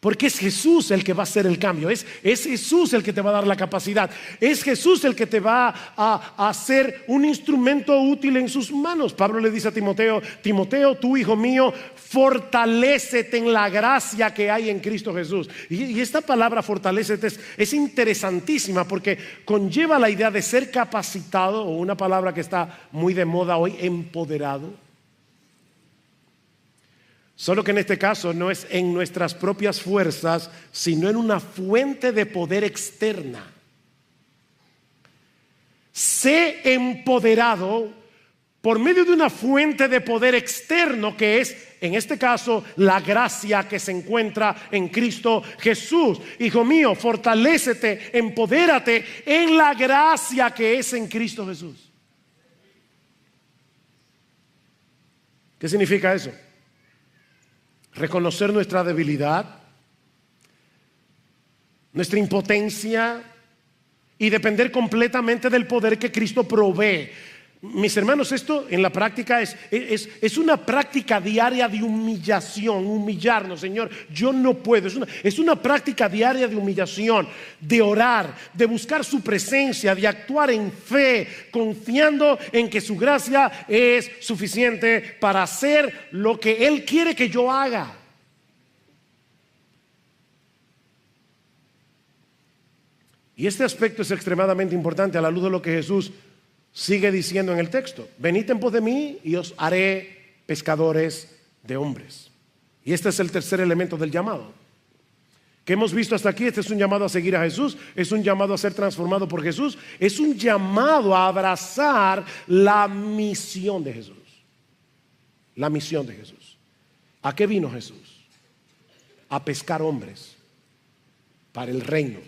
Porque es Jesús el que va a hacer el cambio. Es Jesús el que te va a dar la capacidad. Es Jesús el que te va a hacer un instrumento útil en sus manos. Pablo le dice a Timoteo: Timoteo, tú hijo mío, fortalécete en la gracia que hay en Cristo Jesús. Y esta palabra fortalécete es interesantísima, porque conlleva la idea de ser capacitado, o una palabra que está muy de moda hoy, empoderado. Solo que en este caso no es en nuestras propias fuerzas, sino en una fuente de poder externa. Sé empoderado por medio de una fuente de poder externo, que es, en este caso, la gracia que se encuentra en Cristo Jesús. Hijo mío, fortalécete, empodérate en la gracia que es en Cristo Jesús. ¿Qué significa eso? Reconocer nuestra debilidad, nuestra impotencia, y depender completamente del poder que Cristo provee. Mis hermanos, esto en la práctica es una práctica diaria de humillación, humillarnos. Señor, yo no puedo. Es una práctica diaria de humillación, de orar, de buscar su presencia, de actuar en fe, confiando en que su gracia es suficiente para hacer lo que Él quiere que yo haga. Y este aspecto es extremadamente importante a la luz de lo que Jesús sigue diciendo en el texto: venid en pos de mí y os haré pescadores de hombres. Y este es el tercer elemento del llamado que hemos visto hasta aquí. Este es un llamado a seguir a Jesús, es un llamado a ser transformado por Jesús, es un llamado a abrazar la misión de Jesús. La misión de Jesús. ¿A qué vino Jesús? A pescar hombres para el reino.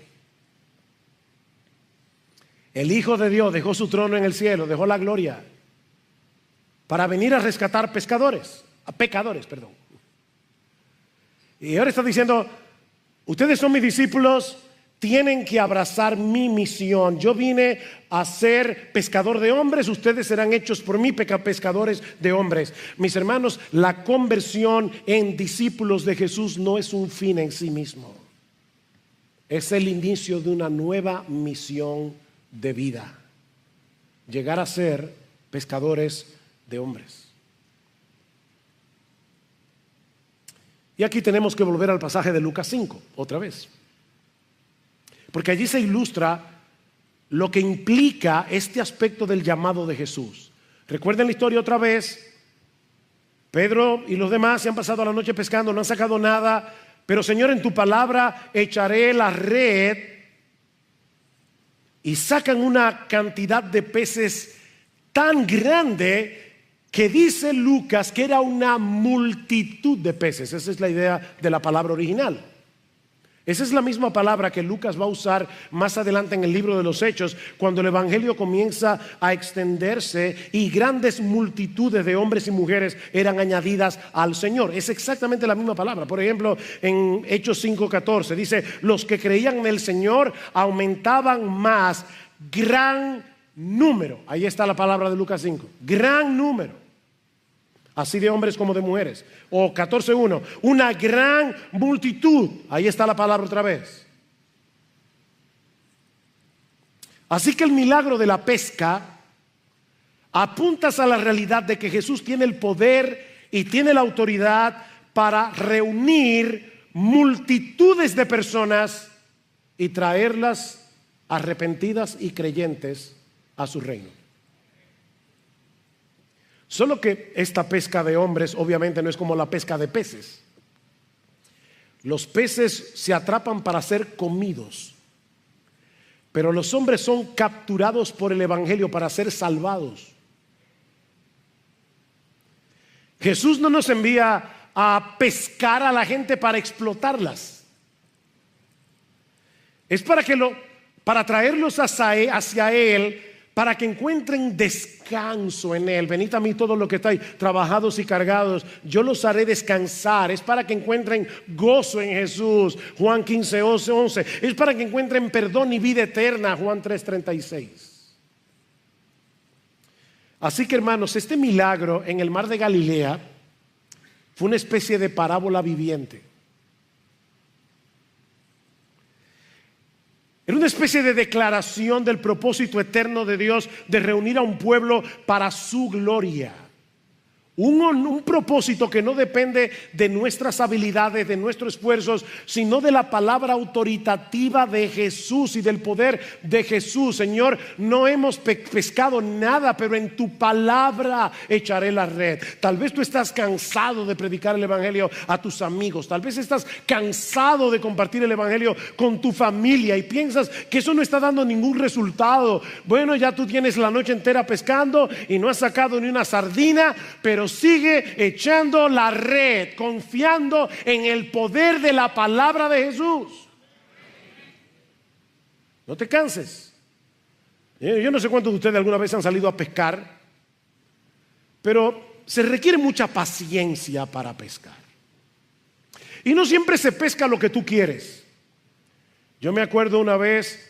El Hijo de Dios dejó su trono en el cielo, dejó la gloria para venir a rescatar pecadores. Y ahora está diciendo, ustedes son mis discípulos, tienen que abrazar mi misión. Yo vine a ser pescador de hombres, ustedes serán hechos por mí pescadores de hombres. Mis hermanos, la conversión en discípulos de Jesús no es un fin en sí mismo. Es el inicio de una nueva misión de vida. Llegar a ser pescadores de hombres. Y aquí tenemos que volver al pasaje de Lucas 5, otra vez. Porque allí se ilustra lo que implica este aspecto del llamado de Jesús. Recuerden la historia otra vez. Pedro y los demás se han pasado la noche pescando, no han sacado nada. Pero Señor, en tu palabra echaré la red. Y sacan una cantidad de peces tan grande que dice Lucas que era una multitud de peces. Esa es la idea de la palabra original. Esa es la misma palabra que Lucas va a usar más adelante en el libro de los Hechos, cuando el evangelio comienza a extenderse y grandes multitudes de hombres y mujeres eran añadidas al Señor. Es exactamente la misma palabra. Por ejemplo, en Hechos 5:14 dice, los que creían en el Señor aumentaban más, gran número. Ahí está la palabra de Lucas 5, gran número. Así de hombres como de mujeres. O 14:1, una gran multitud. Ahí está la palabra otra vez. Así que el milagro de la pesca apunta a la realidad de que Jesús tiene el poder y tiene la autoridad para reunir multitudes de personas y traerlas arrepentidas y creyentes a su reino. Solo que esta pesca de hombres obviamente no es como la pesca de peces. Los peces se atrapan para ser comidos, pero los hombres son capturados por el evangelio para ser salvados. Jesús no nos envía a pescar a la gente para explotarlas. Es para traerlos hacia Él, para que encuentren descanso en Él. Venid a mí todos los que estáis trabajados y cargados, yo los haré descansar. Es para que encuentren gozo en Jesús, Juan 15:11. Es para que encuentren perdón y vida eterna, Juan 3:36. Así que hermanos, este milagro en el mar de Galilea fue una especie de parábola viviente. Era una especie de declaración del propósito eterno de Dios de reunir a un pueblo para su gloria. Un propósito que no depende de nuestras habilidades, de nuestros esfuerzos, sino de la palabra autoritativa de Jesús y del poder de Jesús. Señor, no hemos pescado nada, pero en tu palabra echaré la red. Tal vez tú estás cansado de predicar el evangelio a tus amigos. Tal vez estás cansado de compartir el evangelio con tu familia y piensas que eso no está dando ningún resultado. Bueno, ya tú tienes la noche entera pescando y no has sacado ni una sardina, pero sigue echando la red, confiando en el poder de la palabra de Jesús. No te canses. Yo no sé cuántos de ustedes alguna vez han salido a pescar, pero se requiere mucha paciencia para pescar. Y no siempre se pesca lo que tú quieres. Yo me acuerdo una vez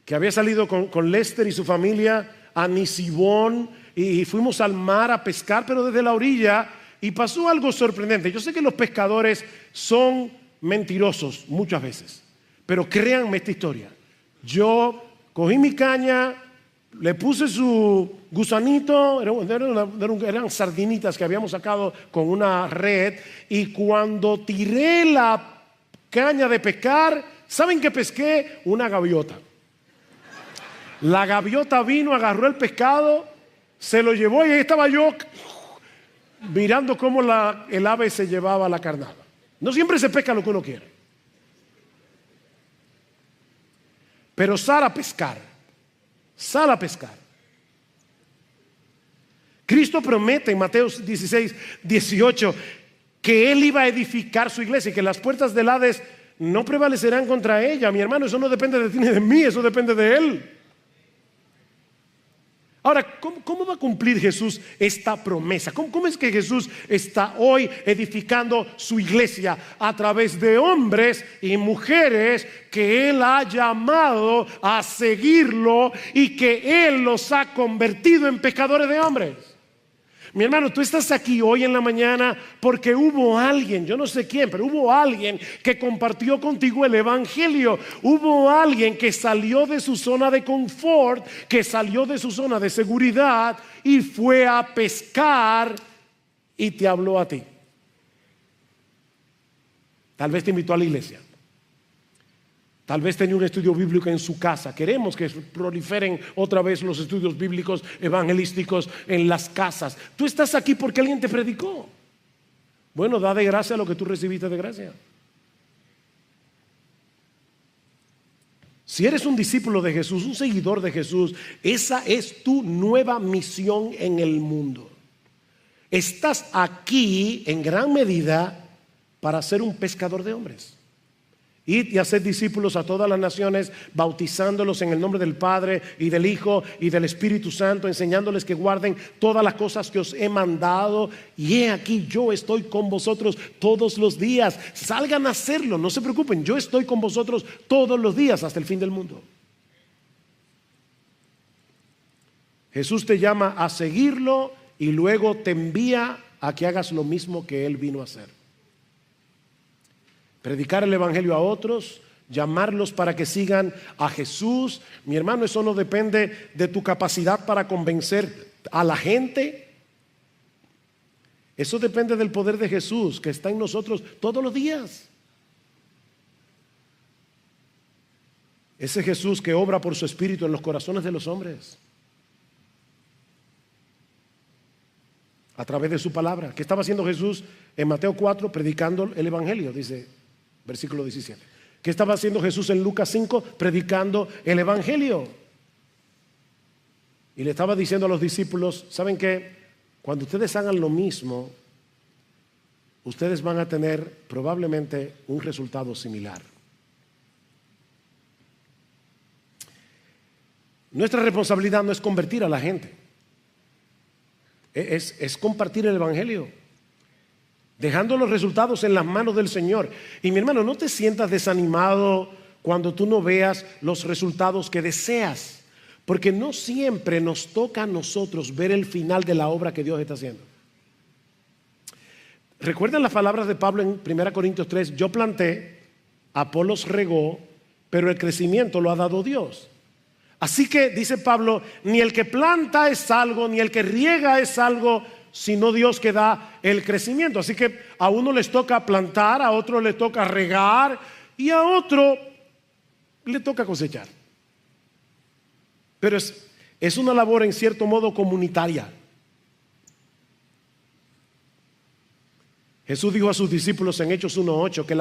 que había salido con Lester y su familia a Nisibón y fuimos al mar a pescar, pero desde la orilla, y pasó algo sorprendente. Yo sé que los pescadores son mentirosos muchas veces, pero créanme esta historia. Yo cogí mi caña, le puse su gusanito, eran sardinitas que habíamos sacado con una red, y cuando tiré la caña de pescar, ¿saben qué pesqué? Una gaviota. La gaviota vino, agarró el pescado, se lo llevó y ahí estaba yo mirando cómo el ave se llevaba la carnada. No siempre se pesca lo que uno quiere, pero sal a pescar. Cristo promete en Mateo 16:18 que Él iba a edificar su iglesia y que las puertas del Hades no prevalecerán contra ella. Mi hermano, eso no depende de ti ni de mí, eso depende de Él. Ahora, ¿cómo va a cumplir Jesús esta promesa? ¿Cómo es que Jesús está hoy edificando su iglesia? A través de hombres y mujeres que Él ha llamado a seguirlo y que Él los ha convertido en pescadores de hombres. Mi hermano, tú estás aquí hoy en la mañana porque hubo alguien, yo no sé quién, pero hubo alguien que compartió contigo el evangelio. Hubo alguien que salió de su zona de confort, que salió de su zona de seguridad y fue a pescar y te habló a ti. Tal vez te invitó a la iglesia. Tal vez tenía un estudio bíblico en su casa. Queremos que proliferen otra vez los estudios bíblicos evangelísticos en las casas. Tú estás aquí porque alguien te predicó. Bueno, da de gracia lo que tú recibiste de gracia. Si eres un discípulo de Jesús, un seguidor de Jesús, esa es tu nueva misión en el mundo. Estás aquí en gran medida para ser un pescador de hombres. Id y haced discípulos a todas las naciones, bautizándolos en el nombre del Padre y del Hijo y del Espíritu Santo, enseñándoles que guarden todas las cosas que os he mandado. Y he aquí, yo estoy con vosotros todos los días. Salgan a hacerlo, no se preocupen, yo estoy con vosotros todos los días hasta el fin del mundo. Jesús te llama a seguirlo y luego te envía a que hagas lo mismo que Él vino a hacer. Predicar el evangelio a otros, llamarlos para que sigan a Jesús. Mi hermano, eso no depende de tu capacidad para convencer a la gente. Eso depende del poder de Jesús que está en nosotros todos los días. Ese Jesús que obra por su Espíritu en los corazones de los hombres, a través de su palabra. ¿Qué estaba haciendo Jesús en Mateo 4? Predicando el evangelio, dice versículo 17. ¿Qué estaba haciendo Jesús en Lucas 5? Predicando el evangelio. Y le estaba diciendo a los discípulos, ¿saben qué? Cuando ustedes hagan lo mismo, ustedes van a tener probablemente un resultado similar. Nuestra responsabilidad no es convertir a la gente, es compartir el evangelio, dejando los resultados en las manos del Señor. Y mi hermano, no te sientas desanimado cuando tú no veas los resultados que deseas, porque no siempre nos toca a nosotros ver el final de la obra que Dios está haciendo. ¿Recuerdan las palabras de Pablo en 1 Corintios 3? Yo planté, Apolos regó, pero el crecimiento lo ha dado Dios. Así que, dice Pablo, ni el que planta es algo, ni el que riega es algo, sino Dios que da el crecimiento. Así que a uno les toca plantar, a otro le toca regar y a otro le toca cosechar. Pero es una labor en cierto modo comunitaria. Jesús dijo a sus discípulos en Hechos 1:8 que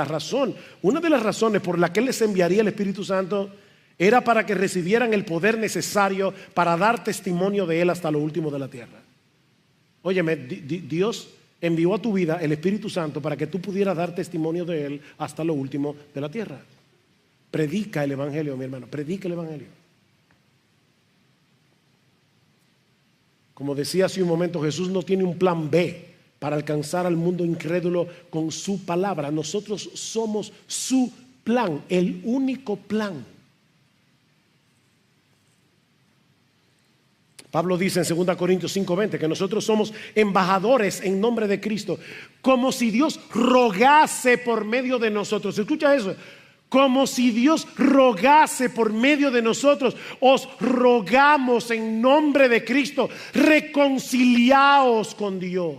una de las razones por la que Él les enviaría el Espíritu Santo era para que recibieran el poder necesario para dar testimonio de Él hasta lo último de la tierra. Óyeme, Dios envió a tu vida el Espíritu Santo para que tú pudieras dar testimonio de Él hasta lo último de la tierra. Predica el evangelio, mi hermano, predica el evangelio. Como decía hace un momento, Jesús no tiene un plan B para alcanzar al mundo incrédulo con su palabra. Nosotros somos su plan, el único plan. Pablo dice en 2 Corintios 5:20 que nosotros somos embajadores en nombre de Cristo, como si Dios rogase por medio de nosotros. Escucha eso. Como si Dios rogase por medio de nosotros, os rogamos en nombre de Cristo, reconciliaos con Dios.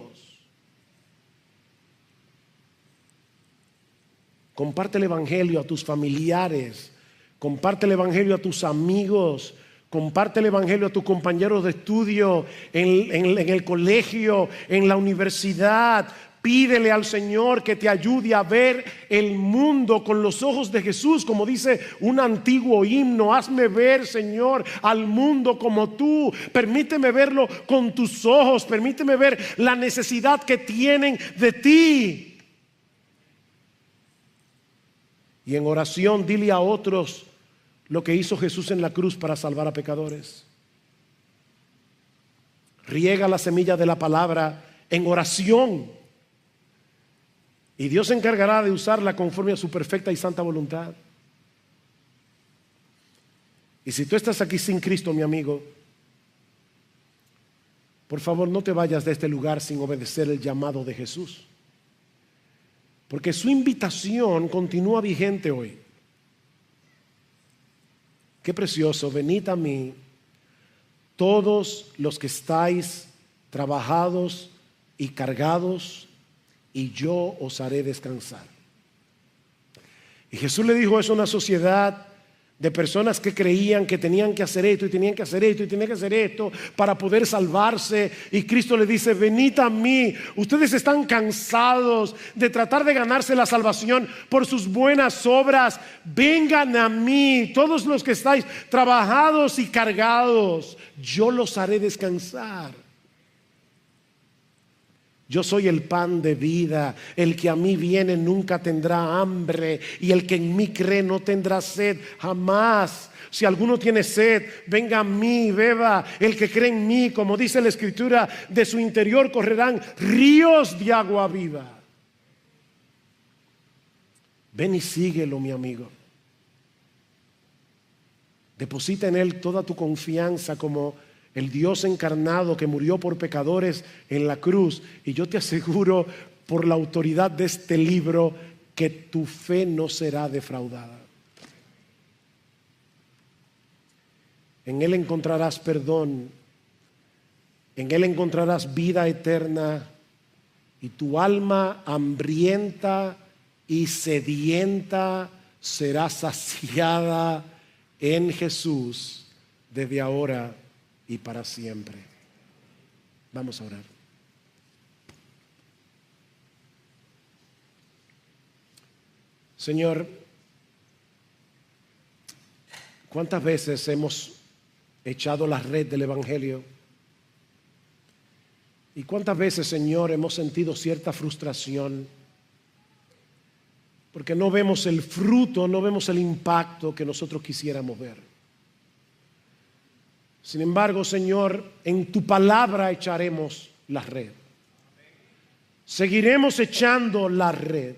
Comparte el evangelio a tus familiares, comparte el evangelio a tus amigos, comparte el evangelio a tus compañeros de estudio en el colegio, en la universidad. Pídele al Señor que te ayude a ver el mundo con los ojos de Jesús, como dice un antiguo himno. Hazme ver, Señor, al mundo como tú. Permíteme verlo con tus ojos. Permíteme ver la necesidad que tienen de ti. Y en oración dile a otros lo que hizo Jesús en la cruz para salvar a pecadores. Riega la semilla de la palabra en oración y Dios se encargará de usarla conforme a su perfecta y santa voluntad. Y si tú estás aquí sin Cristo, mi amigo, por favor no te vayas de este lugar sin obedecer el llamado de Jesús, porque su invitación continúa vigente hoy. Qué precioso: venid a mí todos los que estáis trabajados y cargados, y yo os haré descansar. Y Jesús le dijo eso a una sociedad de personas que creían que tenían que hacer esto y tenían que hacer esto y tenían que hacer esto para poder salvarse. Y Cristo le dice: venid a mí, ustedes están cansados de tratar de ganarse la salvación por sus buenas obras. Vengan a mí, todos los que estáis trabajados y cargados, yo los haré descansar. Yo soy el pan de vida. El que a mí viene nunca tendrá hambre, y el que en mí cree no tendrá sed jamás. Si alguno tiene sed, venga a mí, beba. El que cree en mí, como dice la Escritura, de su interior correrán ríos de agua viva. Ven y síguelo, mi amigo. Deposita en Él toda tu confianza como el Dios encarnado que murió por pecadores en la cruz. Y yo te aseguro, por la autoridad de este libro, que tu fe no será defraudada. En Él encontrarás perdón, en Él encontrarás vida eterna, y tu alma hambrienta y sedienta será saciada en Jesús desde ahora y para siempre. Vamos a orar. Señor, ¿cuántas veces hemos echado la red del Evangelio? ¿Y cuántas veces, Señor, hemos sentido cierta frustración porque no vemos el fruto, no vemos el impacto que nosotros quisiéramos ver? Sin embargo, Señor, en tu palabra echaremos la red. Seguiremos echando la red.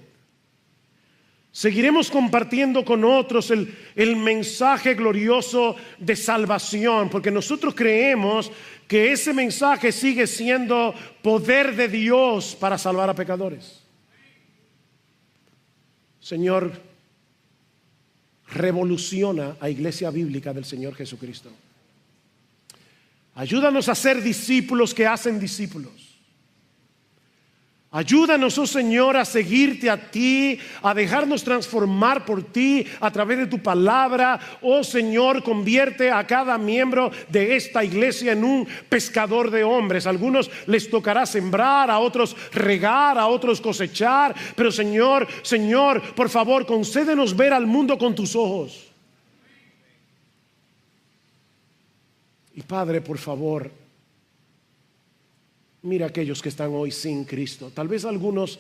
Seguiremos compartiendo con otros el mensaje glorioso de salvación, porque nosotros creemos que ese mensaje sigue siendo poder de Dios para salvar a pecadores. Señor, revoluciona a Iglesia Bíblica del Señor Jesucristo. Ayúdanos a ser discípulos que hacen discípulos. Ayúdanos, oh Señor, a seguirte a ti, a dejarnos transformar por ti a través de tu palabra. Oh Señor, convierte a cada miembro de esta iglesia en un pescador de hombres. A algunos les tocará sembrar, a otros regar, a otros cosechar. Pero Señor, por favor, concédenos ver al mundo con tus ojos. Y Padre, por favor, mira a aquellos que están hoy sin Cristo. Tal vez algunos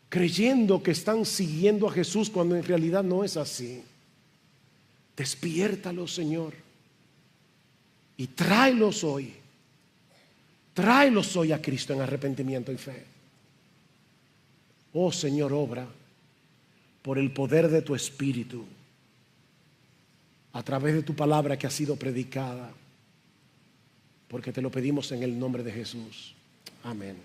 creyendo que están siguiendo a Jesús cuando en realidad no es así. Despiértalos, Señor, y tráelos hoy. Tráelos hoy a Cristo en arrepentimiento y fe. Oh Señor, obra por el poder de tu Espíritu a través de tu palabra que ha sido predicada, porque te lo pedimos en el nombre de Jesús. Amén.